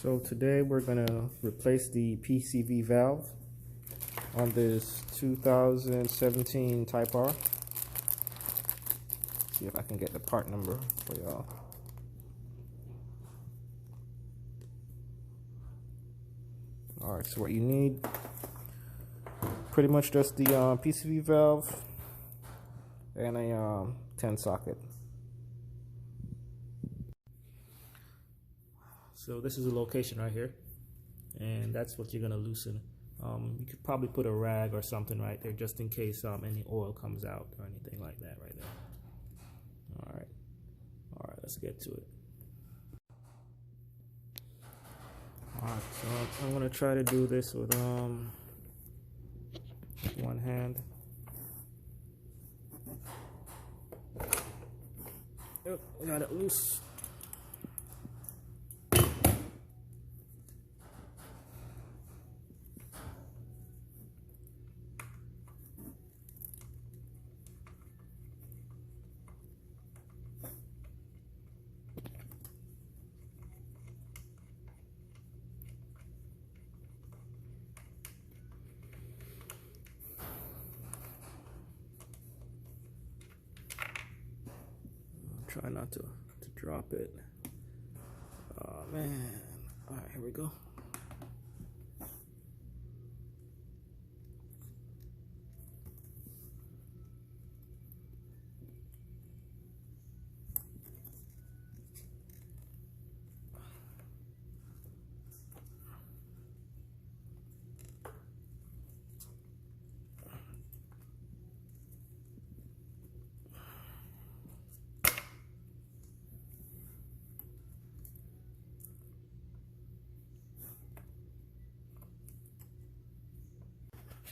So today we're gonna replace the PCV valve on this 2017 Type R. See if I can get the part number for y'all. Alright, so what you need, pretty much just the PCV valve and a 10 socket. So this is the location right here, and that's what you're gonna loosen. You could probably put a rag or something right there just in case any oil comes out or anything like that right there. All right, let's get to it. All right, so I'm gonna try to do this with one hand. Oh, got it loose. Try not to drop it. Oh man. Alright, here we go.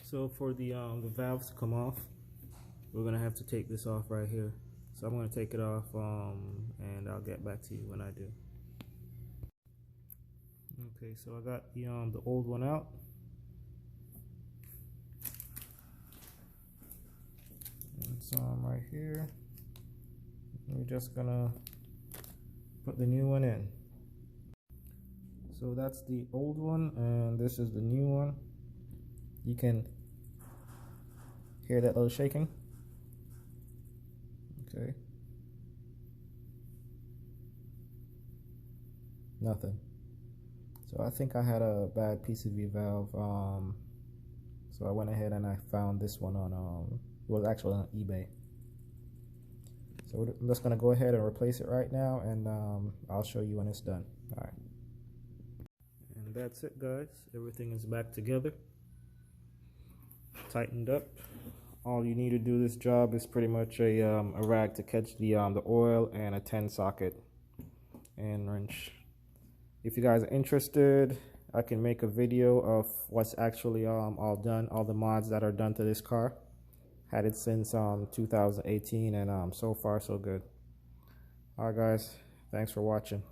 So for the valves to come off, we're gonna have to take this off right here. So I'm gonna take it off, and I'll get back to you when I do. Okay, so I got the old one out. It's right here. We're just gonna put the new one in. So that's the old one, and this is the new one. You can hear that little shaking. Okay. Nothing. So I think I had a bad PCV valve. So I went ahead and I found this one on it was actually on eBay. So I'm just gonna go ahead and replace it right now, and I'll show you when it's done. All right. And that's it, guys. Everything is back together, tightened up. All you need to do this job is pretty much a rag to catch the oil and a 10 socket and wrench. If you guys are interested, I can make a video of what's actually all done, all the mods that are done to this car. Had it since 2018, and so far so good. All right, guys, thanks for watching.